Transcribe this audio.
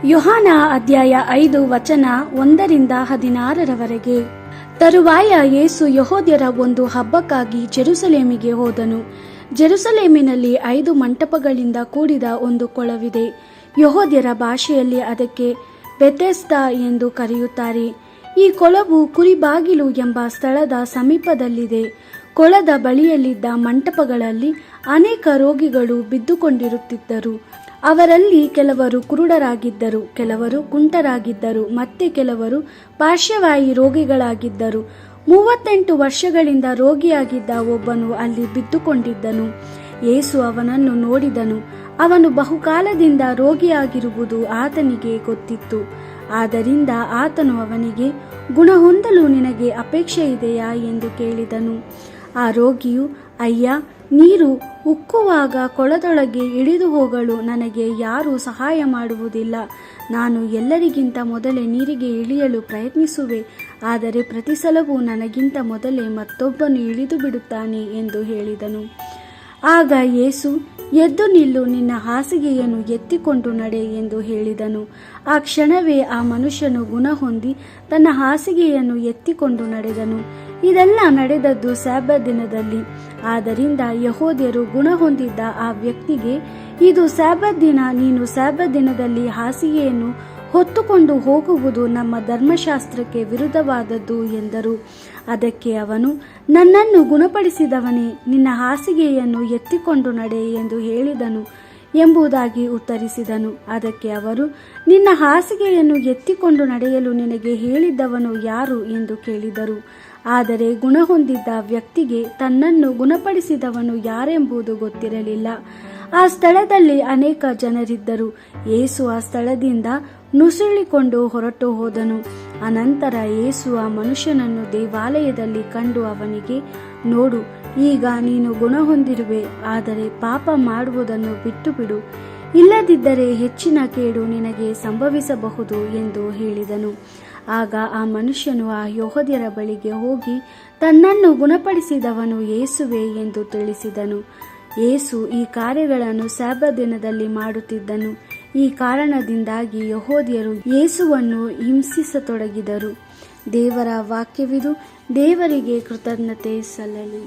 ಯೋಹಾನ ಅಧ್ಯಾಯ 5 ವಚನ 1-16 ತರುವಾಯ ಯೇಸು ಯೆಹೂದ್ಯರ ಒಂದು ಹಬ್ಬಕ್ಕಾಗಿ ಜೆರುಸಲೇಮಿಗೆ ಹೋದನು. ಜೆರುಸಲೇಮಿನಲ್ಲಿ 5 ಮಂಟಪಗಳಿಂದ ಕೂಡಿದ ಒಂದು ಕೊಳವಿದೆ. ಯೆಹೂದ್ಯರ ಭಾಷೆಯಲ್ಲಿ ಅದಕ್ಕೆ ಬೆಥೆಸ್ದಾ ಎಂದು ಕರೆಯುತ್ತಾರೆ. ಈ ಕೊಳವು ಕುರಿಬಾಗಿಲು ಎಂಬ ಸ್ಥಳದ ಸಮೀಪದಲ್ಲಿದೆ. ಕೊಳದ ಬಳಿಯಲ್ಲಿದ್ದ ಮಂಟಪಗಳಲ್ಲಿ ಅನೇಕ ರೋಗಿಗಳು ಬಿದ್ದುಕೊಂಡಿರುತ್ತಿದ್ದರು. ಅವರಲ್ಲಿ ಕೆಲವರು ಕುರುಡರಾಗಿದ್ದರು, ಕೆಲವರು ಕುಂಟರಾಗಿದ್ದರು, ಮತ್ತೆ ಕೆಲವರು ಪಾರ್ಶ್ವವಾಯು ರೋಗಿಗಳಾಗಿದ್ದರು. 38 ವರ್ಷಗಳಿಂದ ರೋಗಿಯಾಗಿದ್ದ ಒಬ್ಬನು ಅಲ್ಲಿ ಬಿದ್ದುಕೊಂಡಿದ್ದನು. ಯೇಸು ಅವನನ್ನು ನೋಡಿದನು. ಅವನು ಬಹುಕಾಲದಿಂದ ರೋಗಿಯಾಗಿರುವುದು ಆತನಿಗೆ ಗೊತ್ತಿತ್ತು. ಆದ್ದರಿಂದ ಆತನು ಅವನಿಗೆ, ಗುಣ ಹೊಂದಲು ನಿನಗೆ ಅಪೇಕ್ಷೆ ಇದೆಯಾ ಎಂದು ಕೇಳಿದನು. ಆ ರೋಗಿಯು, ಅಯ್ಯ, ನೀರು ಉಕ್ಕುವಾಗ ಕೊಳದೊಳಗೆ ಇಳಿದು ಹೋಗಲು ನನಗೆ ಯಾರೂ ಸಹಾಯ ಮಾಡುವುದಿಲ್ಲ. ನಾನು ಎಲ್ಲರಿಗಿಂತ ಮೊದಲೇ ನೀರಿಗೆ ಇಳಿಯಲು ಪ್ರಯತ್ನಿಸುವೆ, ಆದರೆ ಪ್ರತಿ ಸಲವೂ ನನಗಿಂತ ಮೊದಲೇ ಮತ್ತೊಬ್ಬನು ಇಳಿದು ಬಿಡುತ್ತಾನೆ ಎಂದು ಹೇಳಿದನು. ಆಗ ಯೇಸು, ಎದ್ದು ನಿಲ್ಲು, ನಿನ್ನ ಹಾಸಿಗೆಯನ್ನು ಎತ್ತಿಕೊಂಡು ನಡೆ ಎಂದು ಹೇಳಿದನು. ಆ ಕ್ಷಣವೇ ಆ ಮನುಷ್ಯನು ಗುಣ ಹೊಂದಿ ತನ್ನ ಹಾಸಿಗೆಯನ್ನು ಎತ್ತಿಕೊಂಡು ನಡೆದನು. ಇದೆಲ್ಲ ನಡೆದದ್ದು ಸಬ್ಬತ್ ದಿನದಲ್ಲಿ. ಆದ್ದರಿಂದ ಯೆಹೂದ್ಯರು ಗುಣ ಹೊಂದಿದ್ದ ಆ ವ್ಯಕ್ತಿಗೆ, ಇದು ಸಬ್ಬತ್ ದಿನ, ನೀನು ಸಬ್ಬತ್ ದಿನದಲ್ಲಿ ಹಾಸಿಗೆಯನ್ನು ಹೊತ್ತುಕೊಂಡು ಹೋಗುವುದು ನಮ್ಮ ಧರ್ಮಶಾಸ್ತ್ರಕ್ಕೆ ವಿರುದ್ಧವಾದದ್ದು ಎಂದರು. ಅದಕ್ಕೆ ಅವನು, ನನ್ನನ್ನು ಗುಣಪಡಿಸಿದವನೇ, ನಿನ್ನ ಹಾಸಿಗೆಯನ್ನು ಎತ್ತಿಕೊಂಡು ನಡೆ ಎಂದು ಹೇಳಿದನು ಎಂಬುದಾಗಿ ಉತ್ತರಿಸಿದನು. ಅದಕ್ಕೆ ಅವರು, ನಿನ್ನ ಹಾಸಿಗೆಯನ್ನು ಎತ್ತಿಕೊಂಡು ನಡೆಯಲು ನಿನಗೆ ಹೇಳಿದ್ದವನು ಯಾರು ಎಂದು ಕೇಳಿದರು. ಆದರೆ ಗುಣ ಹೊಂದಿದ್ದ ವ್ಯಕ್ತಿಗೆ ತನ್ನನ್ನು ಗುಣಪಡಿಸಿದವನು ಯಾರೆಂಬುದು ಗೊತ್ತಿರಲಿಲ್ಲ. ಆ ಸ್ಥಳದಲ್ಲಿ ಅನೇಕ ಜನರಿದ್ದರು. ಯೇಸು ಆ ಸ್ಥಳದಿಂದ ನುಸುಳಿಕೊಂಡು ಹೊರಟು ಹೋದನು. ಅನಂತರ ಯೇಸು ಆ ಮನುಷ್ಯನನ್ನು ದೇವಾಲಯದಲ್ಲಿ ಕಂಡು ಅವನಿಗೆ, ನೋಡು, ಈಗ ನೀನು ಗುಣ ಹೊಂದಿರುವೆ, ಆದರೆ ಪಾಪ ಮಾಡುವುದನ್ನು ಬಿಟ್ಟು ಬಿಡು, ಇಲ್ಲದಿದ್ದರೆ ಹೆಚ್ಚಿನ ಕೇಡು ನಿನಗೆ ಸಂಭವಿಸಬಹುದು ಎಂದು ಹೇಳಿದನು. ಆಗ ಆ ಮನುಷ್ಯನು ಆ ಯೆಹೂದ್ಯರ ಬಳಿಗೆ ಹೋಗಿ ತನ್ನನ್ನು ಗುಣಪಡಿಸಿದವನು ಯೇಸುವೇ ಎಂದು ತಿಳಿಸಿದನು. ಯೇಸು ಈ ಕಾರ್ಯಗಳನ್ನು ಸಬ್ಬತ್ ದಿನದಲ್ಲಿ ಮಾಡುತ್ತಿದ್ದನು. ಈ ಕಾರಣದಿಂದಾಗಿ ಯೆಹೂದ್ಯರು ಯೇಸುವನ್ನು ಹಿಂಸಿಸತೊಡಗಿದರು. ದೇವರ ವಾಕ್ಯವಿದು. ದೇವರಿಗೆ ಕೃತಜ್ಞತೆ ಸಲ್ಲಲಿ.